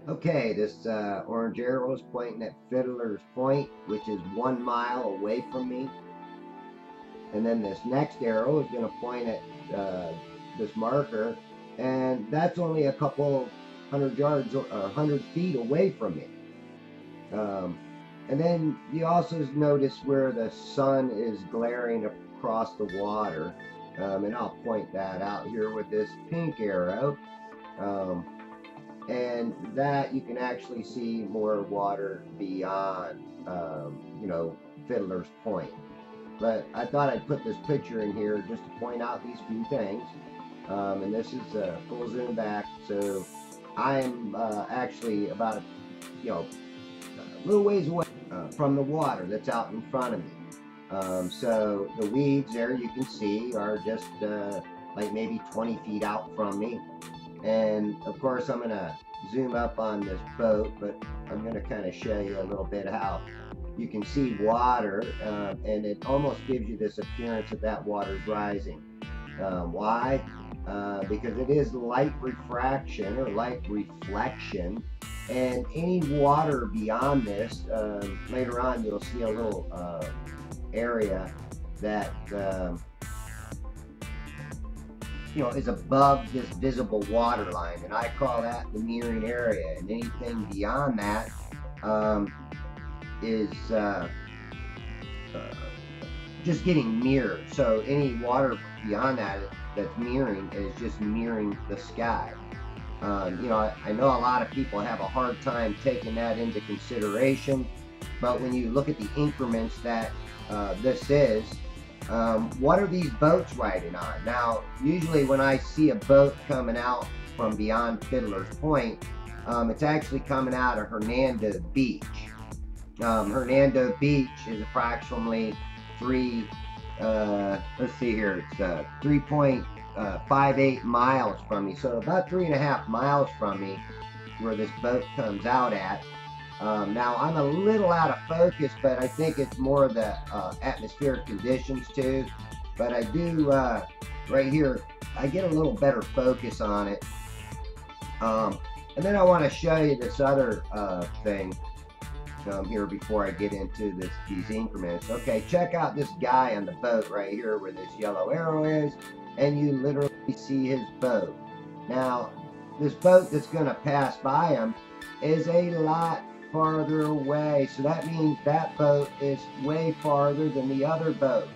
Okay, this orange arrow is pointing at Fiddler's Point, which is 1 mile away from me. And then this next arrow is going to point at this marker, and that's only a couple 100 yards or 100 feet away from me. And then you also notice where the sun is glaring across the water, and I'll point that out here with this pink arrow. And that you can actually see more water beyond, Fiddler's Point. But I thought I'd put this picture in here just to point out these few things. And this is full zoom back, so I'm actually about a little ways away from the water that's out in front of me. So the weeds there you can see are just like maybe 20 feet out from me. And of course I'm going to zoom up on this boat, but I'm going to kind of show you a little bit how you can see water, and it almost gives you this appearance that that water is rising. Why? Because it is light refraction or light reflection, and any water beyond this, later on you'll see a little area that is above this visible water line, and I call that the mirroring area. And anything beyond that is just getting mirrored. So any water beyond that that's mirroring is just mirroring the sky. I know a lot of people have a hard time taking that into consideration, but when you look at the increments that this is, what are these boats riding on? Now, usually when I see a boat coming out from beyond Fiddler's Point, it's actually coming out of Hernando Beach. Hernando Beach is approximately 3.58 miles from me, so about 3.5 miles from me where this boat comes out at. Now I'm a little out of focus, but I think it's more the atmospheric conditions too. But I do, right here, I get a little better focus on it. And then I want to show you this other thing here before I get into these increments. Okay, check out this guy on the boat right here where this yellow arrow is, and you literally see his boat. Now, this boat that's going to pass by him is a lot farther away, so that means that boat is way farther than the other boat,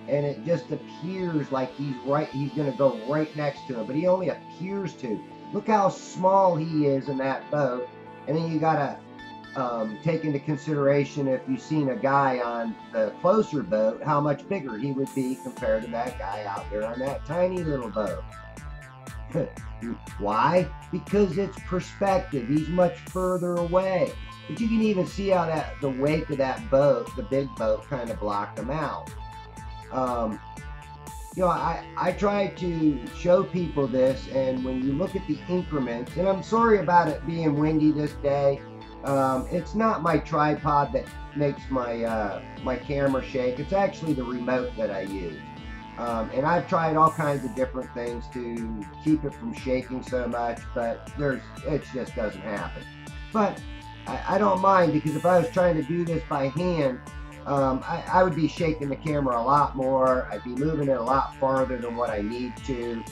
and it just appears like he's going to go right next to him, but he only appears to. Look how small he is in that boat. And then you gotta take into consideration, if you've seen a guy on the closer boat, how much bigger he would be compared to that guy out there on that tiny little boat. Why? Because it's perspective. He's much further away. But you can even see how the wake of that boat, the big boat, kind of blocked him out. I try to show people this, and when you look at the increments, and I'm sorry about it being windy this day. It's not my tripod that makes my camera shake. It's actually the remote that I use. And I've tried all kinds of different things to keep it from shaking so much, but it just doesn't happen. But I don't mind, because if I was trying to do this by hand, I would be shaking the camera a lot more. I'd be moving it a lot farther than what I need to.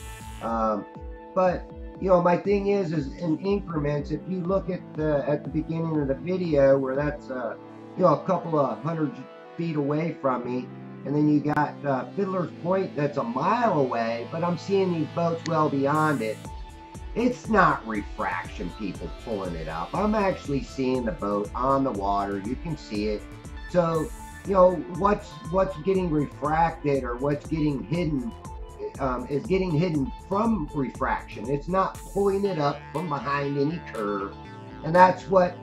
But my thing is in increments. If you look at the beginning of the video, where that's a couple of 100 feet away from me, and then you got Fiddler's Point that's a mile away, but I'm seeing these boats well beyond it. It's not refraction, people, pulling it up. I'm actually seeing the boat on the water. You can see it. So what's getting refracted, or what's getting hidden, is getting hidden from refraction. It's not pulling it up from behind any curve. And that's what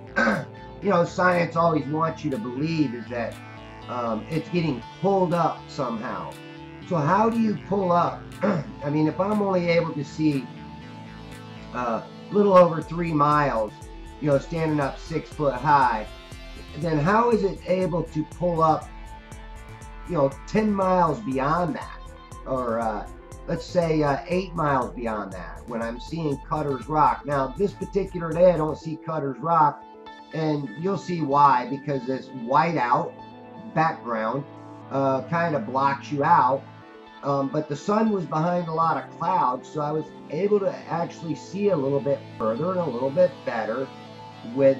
science always wants you to believe, is that it's getting pulled up somehow. So how do you pull up? I mean, if I'm only able to see a little over 3 miles, standing up 6 foot high, then how is it able to pull up 10 miles beyond that, or let's say 8 miles beyond that, when I'm seeing Cutter's Rock. Now, this particular day, I don't see Cutter's Rock, and you'll see why, because this whiteout background kind of blocks you out. But the sun was behind a lot of clouds, so I was able to actually see a little bit further and a little bit better with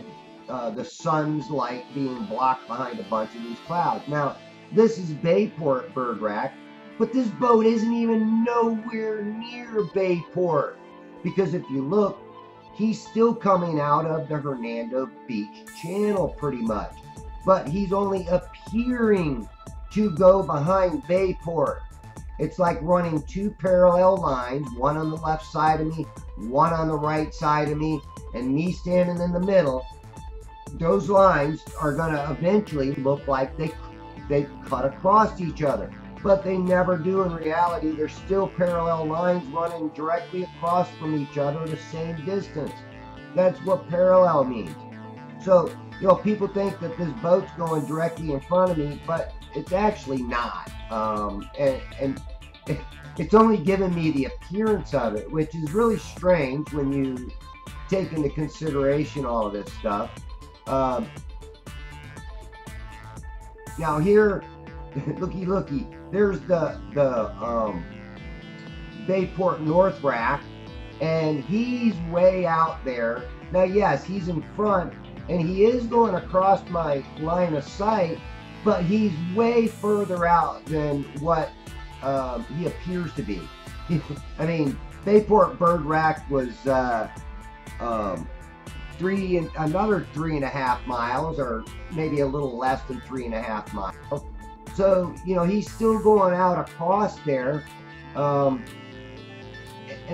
the sun's light being blocked behind a bunch of these clouds. Now, this is Bayport Bird Rack, but this boat isn't even nowhere near Bayport, because if you look, he's still coming out of the Hernando Beach Channel pretty much, but he's only appearing to go behind Bayport. It's like running two parallel lines, one on the left side of me, one on the right side of me, and me standing in the middle. Those lines are going to eventually look like they cut across each other, but they never do in reality. They're still parallel lines running directly across from each other the same distance. That's what parallel means. So, you know, people think that this boat's going directly in front of me, but it's actually not. And it's only given me the appearance of it, which is really strange when you take into consideration all of this stuff. Now here, looky, there's the Bayport North Rack, and he's way out there. Now, yes, he's in front, and he is going across my line of sight, but he's way further out than what he appears to be. I mean, Bayport Bird Rack was another 3.5 miles, or maybe a little less than 3.5 miles. So, you know, he's still going out across there. And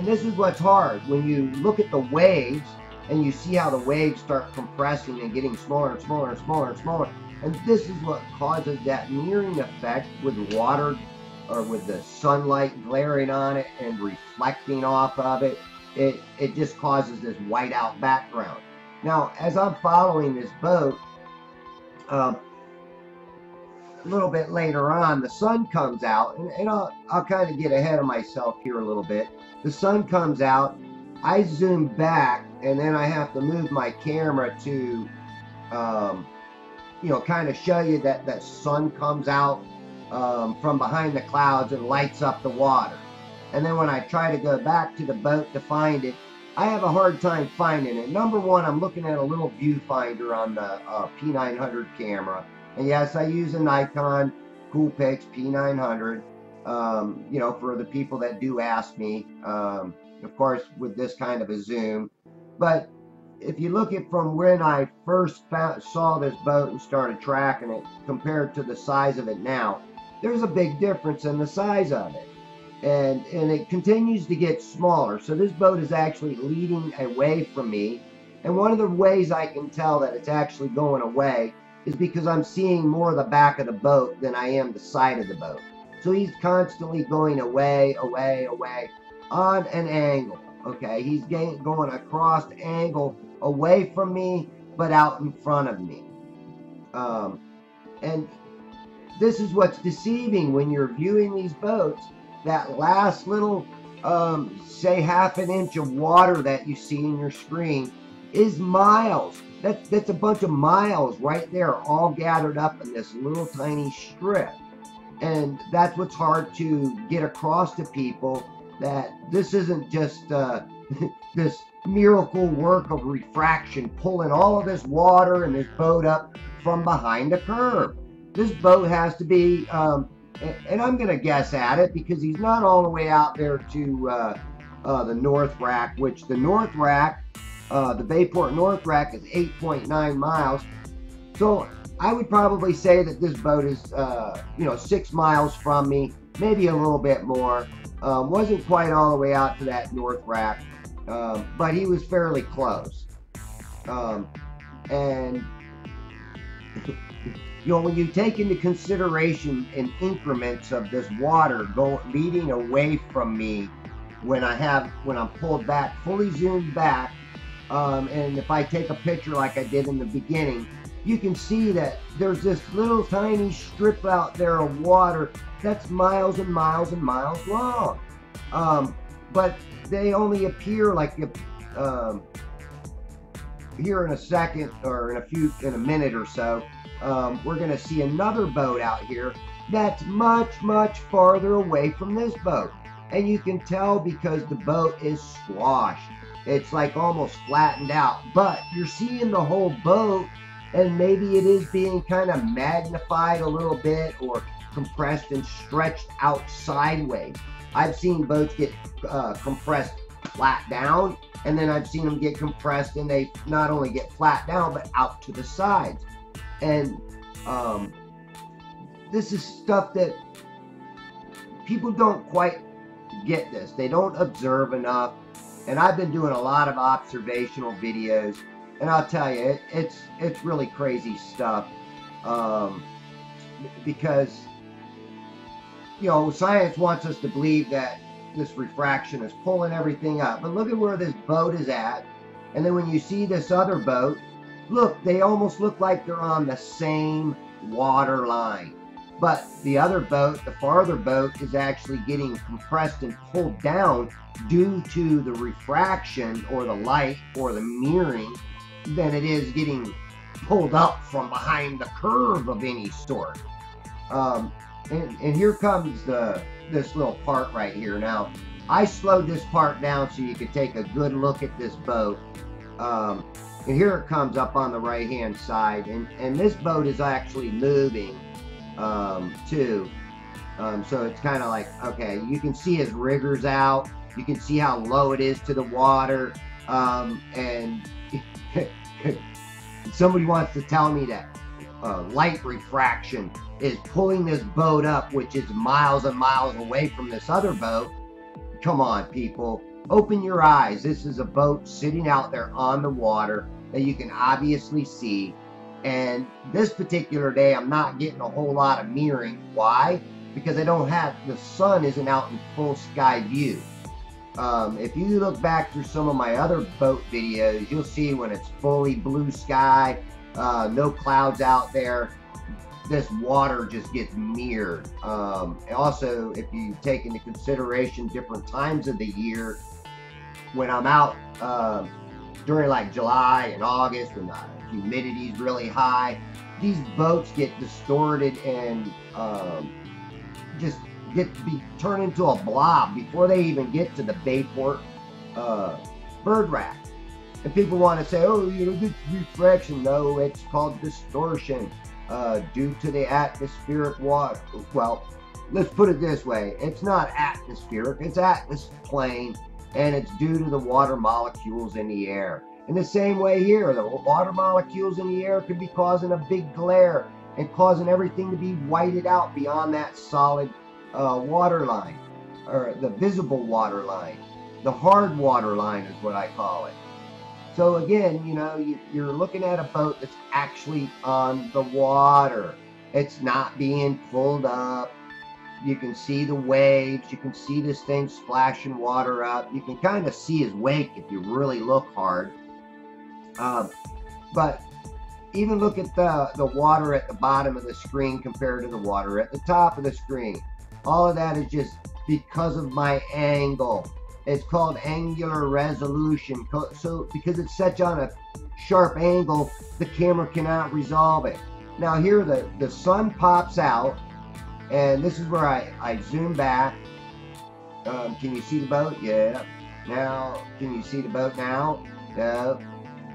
this is what's hard. When you look at the waves, and you see how the waves start compressing and getting smaller and smaller and smaller and smaller. And this is what causes that mirroring effect with water, or with the sunlight glaring on it and reflecting off of it. It just causes this whiteout background. Now, as I'm following this boat, a little bit later on, the sun comes out, and I'll kind of get ahead of myself here a little bit. The sun comes out, I zoom back, and then I have to move my camera to, you know, kind of show you that that sun comes out from behind the clouds and lights up the water. And then when I try to go back to the boat to find it, I have a hard time finding it. Number one, I'm looking at a little viewfinder on the P900 camera. And yes, I use a Nikon Coolpix P900, you know, for the people that do ask me, of course, with this kind of a zoom. But if you look at from when I first saw this boat and started tracking it compared to the size of it now, there's a big difference in the size of it. And it continues to get smaller. So this boat is actually leading away from me. And one of the ways I can tell that it's actually going away is because I'm seeing more of the back of the boat than I am the side of the boat. So he's constantly going away, away, away on an angle. Okay, he's going across the angle away from me, but out in front of me. And this is what's deceiving when you're viewing these boats. That last little, say ½ an inch of water that you see in your screen is miles. That's a bunch of miles right there, all gathered up in this little tiny strip. And that's what's hard to get across to people, that this isn't just this miracle work of refraction pulling all of this water and this boat up from behind a curve. This boat has to be, and I'm going to guess at it because he's not all the way out there to the North Rack, which the North Rack, the Bayport North Rack is 8.9 miles. So I would probably say that this boat is, you know, 6 miles from me, maybe a little bit more. Wasn't quite all the way out to that North Rack, but he was fairly close. And you know, when you take into consideration in increments of this water leading away from me, when I'm pulled back, fully zoomed back, and if I take a picture like I did in the beginning, you can see that there's this little tiny strip out there of water that's miles and miles and miles long. But they only appear like here in a second, or in a minute or so. We're going to see another boat out here that's much farther away from this boat, and you can tell because the boat is squashed. It's like almost flattened out, but you're seeing the whole boat, and maybe it is being kind of magnified a little bit or compressed and stretched out sideways. I've seen boats get compressed flat down, and then I've seen them get compressed and they not only get flat down but out to the sides. And this is stuff that people don't quite get this. They don't observe enough. And I've been doing a lot of observational videos, and I'll tell you, it's really crazy stuff. Because, you know, science wants us to believe that this refraction is pulling everything up. But look at where this boat is at. And then when you see this other boat, look, they almost look like they're on the same water line. But the other boat, the farther boat, is actually getting compressed and pulled down due to the refraction or the light or the mirroring than it is getting pulled up from behind the curve of any sort. And here comes this little part right here. Now, I slowed this part down so you could take a good look at this boat. And here it comes up on the right-hand side. And this boat is actually moving too. So it's kind of like, okay, you can see his riggers out. You can see how low it is to the water. And somebody wants to tell me that light refraction is pulling this boat up, which is miles and miles away from this other boat. Come on, people, open your eyes. This is a boat sitting out there on the water that you can obviously see. And this particular day, I'm not getting a whole lot of mirroring. Why? Because I don't have, the sun isn't out in full sky view. If you look back through some of my other boat videos, you'll see when it's fully blue sky, no clouds out there, this water just gets mirrored. Also, if you take into consideration different times of the year, when I'm out during like July and August when the humidity is really high, these boats get distorted and just get to be turned into a blob before they even get to the Bayport bird rack. And people want to say, oh, you know, this refraction. No, it's called distortion due to the atmospheric water. Well, let's put it this way. It's not atmospheric, it's atmosphere, and it's due to the water molecules in the air. In the same way here, the water molecules in the air could be causing a big glare and causing everything to be whited out beyond that solid water line, or the visible water line. The hard water line is what I call it. So again, you know, you're looking at a boat that's actually on the water. It's not being pulled up. You can see the waves. You can see this thing splashing water up. You can kind of see his wake if you really look hard. But even look at the water at the bottom of the screen compared to the water at the top of the screen. All of that is just because of my angle. It's called angular resolution. So because it's such on a sharp angle, the camera cannot resolve it. Now here the sun pops out, and this is where I zoom back. Can you see the boat? Yeah. Now, can you see the boat now? No,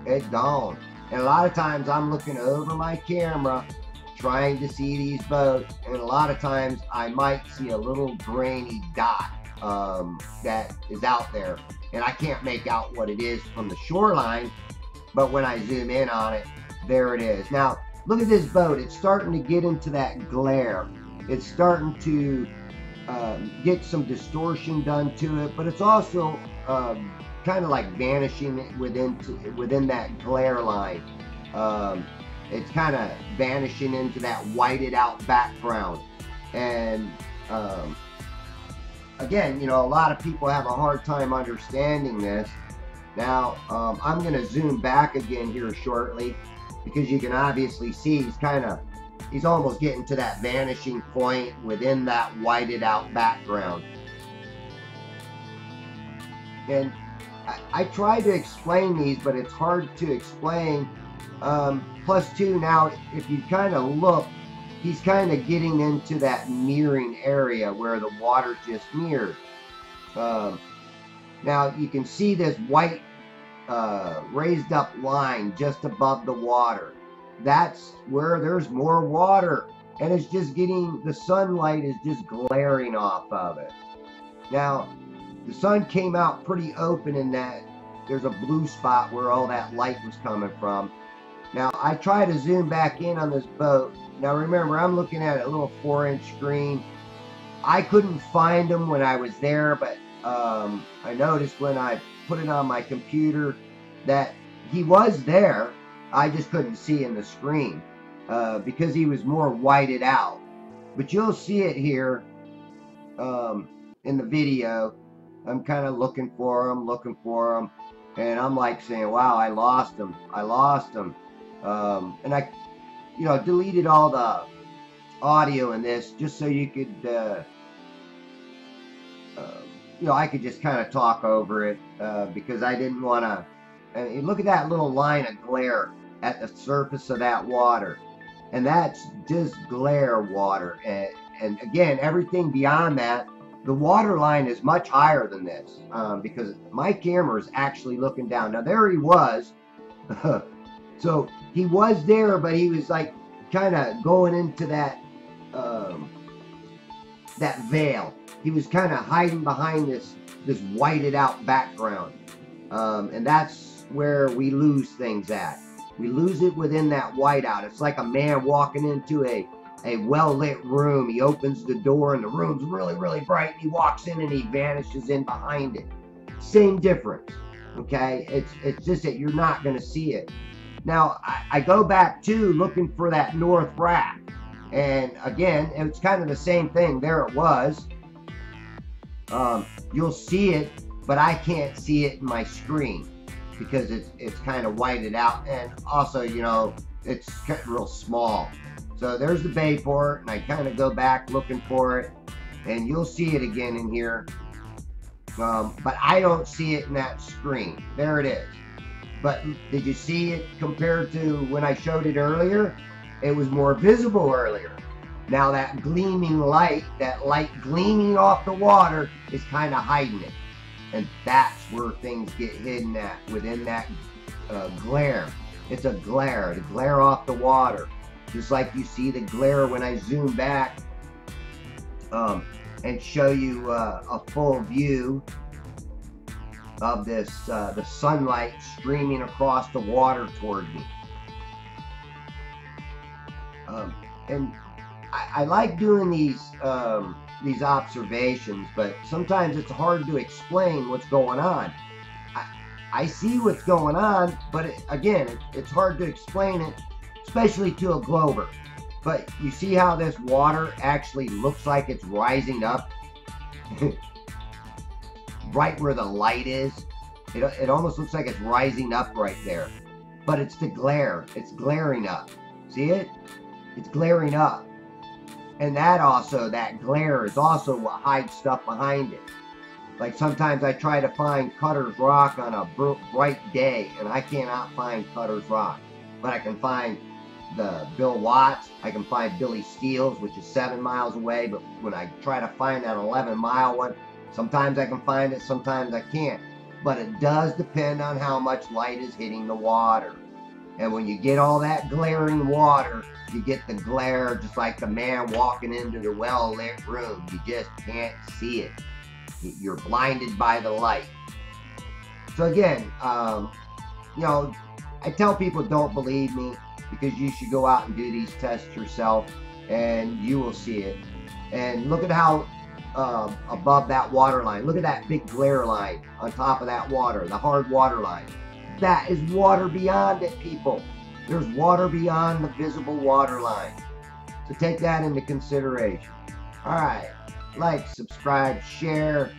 it's gone. And a lot of times I'm looking over my camera trying to see these boats, and a lot of times I might see a little grainy dot that is out there, and I can't make out what it is from the shoreline, but when I zoom in on it, there it is. Now look at this boat. It's starting to get into that glare. It's starting to get some distortion done to it, but it's also kind of like vanishing within that glare line. It's kind of vanishing into that whited out background. And again, you know, a lot of people have a hard time understanding this. Now, I'm going to zoom back again here shortly, because you can obviously see he's almost getting to that vanishing point within that whited out background. And I try to explain these, but it's hard to explain. Plus two, now if you kind of look, he's kind of getting into that mirroring area where the water just mirrored. Now you can see this white raised up line just above the water. That's where there's more water, and it's just getting, the sunlight is just glaring off of it. Now the sun came out pretty open in that there's a blue spot where all that light was coming from. Now I try to zoom back in on this boat. Now remember, I'm looking at a little 4-inch screen. I couldn't find him when I was there, but I noticed when I put it on my computer that he was there. I just couldn't see in the screen because he was more whited out. But you'll see it here in the video. I'm kind of looking for him, and I'm like saying, wow, I lost him. And I, deleted all the audio in this just so you could, I could just kind of talk over it because I didn't want to. And look at that little line of glare at the surface of that water, and that's just glare water. And again, everything beyond that, the water line is much higher than this because my camera is actually looking down. Now there he was. So he was there, but he was like kind of going into that that veil. He was kind of hiding behind this whited out background, and that's where we lose things at. We lose it within that whiteout. It's like a man walking into a well-lit room. He opens the door and the room's really, really bright. He walks in and he vanishes in behind it. Same difference, okay? It's just that you're not going to see it. Now, I go back to looking for that north rack. And again, it's kind of the same thing. There it was. You'll see it, but I can't see it in my screen because it's kind of whited out. And also, it's real small. So there's the Bayport, and I kind of go back looking for it, and you'll see it again in here. But I don't see it in that screen. There it is. But did you see it compared to when I showed it earlier? It was more visible earlier. Now that gleaming light, that light gleaming off the water is kind of hiding it. And that's where things get hidden at, within that glare. It's a glare, the glare off the water. Just like you see the glare when I zoom back and show you a full view of this, the sunlight streaming across the water toward me. And I like doing these observations, but sometimes it's hard to explain what's going on. I see what's going on, but again, it's hard to explain it, especially to a glober. But you see how this water actually looks like it's rising up right where the light is. It almost looks like it's rising up right there, but it's the glare. It's glaring up. See it? It's glaring up. And that glare is also what hides stuff behind it. Like sometimes I try to find Cutter's Rock on a bright day, and I cannot find Cutter's Rock. But I can find the Bill Watts, I can find Billy Steele's, which is 7 miles away, but when I try to find that 11-mile one, sometimes I can find it, sometimes I can't. But it does depend on how much light is hitting the water. And when you get all that glaring water, you get the glare just like the man walking into the well-lit room. You just can't see it. You're blinded by the light. So again, I tell people don't believe me, because you should go out and do these tests yourself and you will see it. And look at how above that water line, look at that big glare line on top of that water, the hard water line. That is water beyond it, people. There's water beyond the visible water line. So take that into consideration. All right, like, subscribe, share.